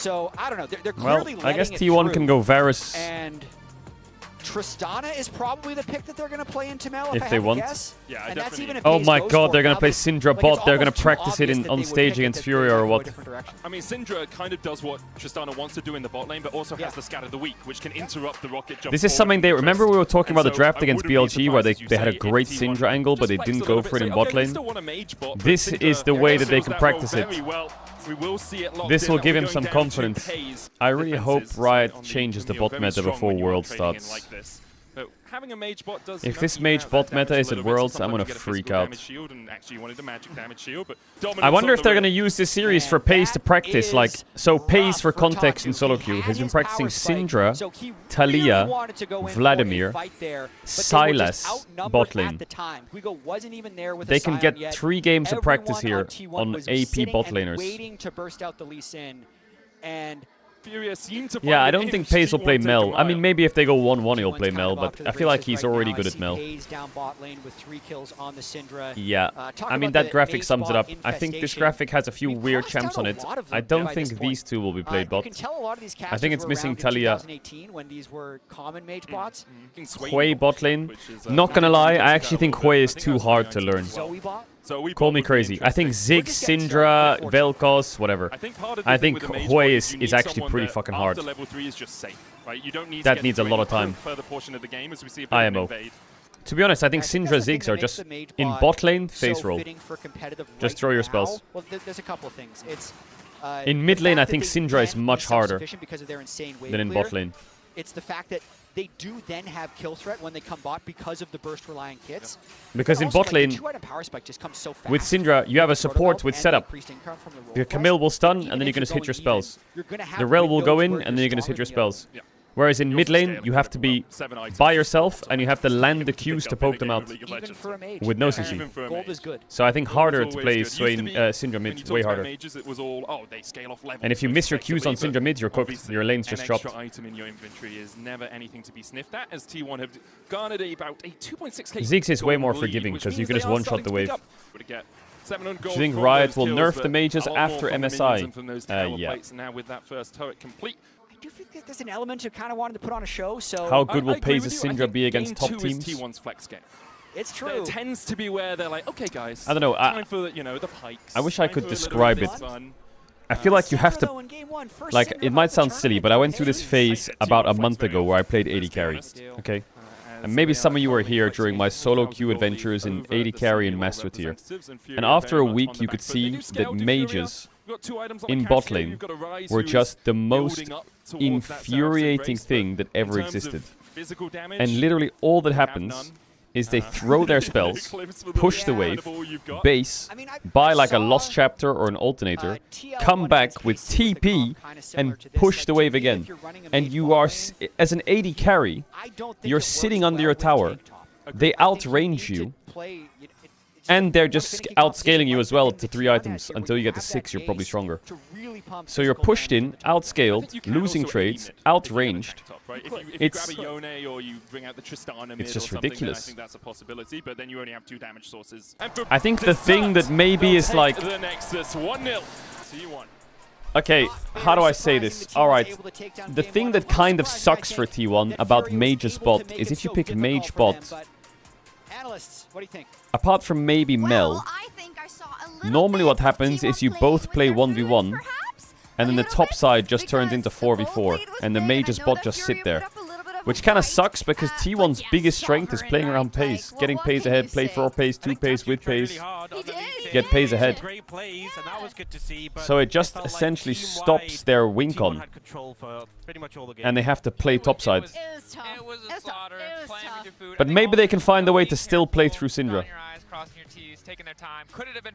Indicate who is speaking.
Speaker 1: So, I don't know. They're clearly
Speaker 2: well, I guess
Speaker 1: letting
Speaker 2: T1
Speaker 1: it
Speaker 2: can go Varus.
Speaker 1: And Tristana is probably the pick that they're going to play into Mel
Speaker 2: if they want.
Speaker 1: Yeah, and that's even if
Speaker 2: oh
Speaker 1: Pace
Speaker 2: my
Speaker 1: goes
Speaker 2: god,
Speaker 1: for
Speaker 2: they're
Speaker 1: it.
Speaker 2: going to
Speaker 1: Now
Speaker 2: play
Speaker 1: they-
Speaker 2: Syndra
Speaker 1: like,
Speaker 2: bot.
Speaker 1: it's
Speaker 2: They're going to
Speaker 1: almost too
Speaker 2: practice it
Speaker 1: obvious that
Speaker 2: on
Speaker 1: they would
Speaker 2: stage
Speaker 1: pick it,
Speaker 2: against
Speaker 1: that
Speaker 2: Fury
Speaker 1: they
Speaker 2: or
Speaker 1: would go a
Speaker 2: what.
Speaker 1: different direction.
Speaker 3: I mean, Syndra kind of does what Tristana wants to do in the bot lane, but also has the Scatter the Weak, which can interrupt the rocket jump.
Speaker 2: This is something they... Remember we were talking about the draft against BLG where they had a great Syndra angle, but they didn't go for it in bot lane? This is the way that they can practice it. This will give him some confidence. I really hope Riot changes the bot meta before World starts. If this mage bot meta is at Worlds, I'm gonna freak out. I wonder if they're gonna use this series for Pace to practice, like... So Pace, for context in solo queue, has been practicing Syndra, Talia, Vladimir, Sylas, bot lane. They can get 3 games of practice here on AP bot laners. Yeah, I don't think Pace will play Mel. I mean, maybe if they go 1-1, he'll play Mel, but I feel like he's already good at Mel. Yeah, I mean, that graphic sums it up. I think this graphic has a few weird champs on it. I don't think these two will be played bot. I think it's missing Talia. Hui bot lane. Not gonna lie, I actually think Hui is too hard to learn. Call me crazy. I think Ziggs, Syndra, Vel'Koz, whatever. I think Hui is actually pretty fucking hard. That needs a lot of time. IMO. To be honest, I think Syndra, Ziggs are just in bot lane, face roll. Just throw your spells. In mid lane, I think Syndra is much harder than in bot lane.
Speaker 1: It's the fact that they do then have kill threat when they come bot because of the burst reliant kits.
Speaker 2: Because in bot lane, with Syndra, you have a support with setup. The Camille will stun, and then you can just hit your spells. The Rel will go in, and then you can just hit your spells. Whereas in mid lane, you have to be by yourself, and you have to land the Qs to poke them out with no CC. So I think harder to play Syndra mid, way harder. And if you miss your Qs on Syndra mid, you're cooked. Your lane's just chopped. Ziggs is way more forgiving, because you can just one-shot the wave. Do you think Riot will nerf the mages after MSI? Yeah.
Speaker 1: I do think that there's an element of kind of wanting to put on a show. So
Speaker 2: how good will Pace's Syndra be against top teams?
Speaker 3: T1's flex game.
Speaker 1: It's true.
Speaker 3: It tends to be where they're like, okay, guys.
Speaker 2: I don't know.
Speaker 3: Time for, you know, the pikes.
Speaker 2: I wish I could describe it. I feel like you have to... Like, it might sound silly, but I went through this phase about a month ago where I played AD carry. Okay? And maybe some of you were here during my solo queue adventures in AD carry and Master Tier. And after a week, you could see that mages in bot lane were just the most infuriating thing that ever existed. And literally all that happens is they throw their spells, push the wave, base, buy like a Lost Chapter or an Alternator, come back with TP and push the wave again. And you are, as an AD carry, you're sitting under your tower. They outrange you. And they're just outscaling you as well to 3 items. Until you get to 6, you're probably stronger. So you're pushed in, outscaled, losing trades, outranged. It's just ridiculous. I think the thing that maybe is like... Okay, how do I say this? Alright, the thing that kind of sucks for T1 about Mage's bot is if you pick Mage bot... Apart from maybe Mel, normally what happens is you both play 1v1, and then the top side just turns into 4v4, and the Mage's bot just sit there. Which kind of sucks, because T1's biggest strength is playing around pace. Getting pace ahead, play 4 pace, 2 pace, with pace. Get pace ahead. So it just essentially stops their win con. And they have to play topside. But maybe they can find a way to still play through Syndra.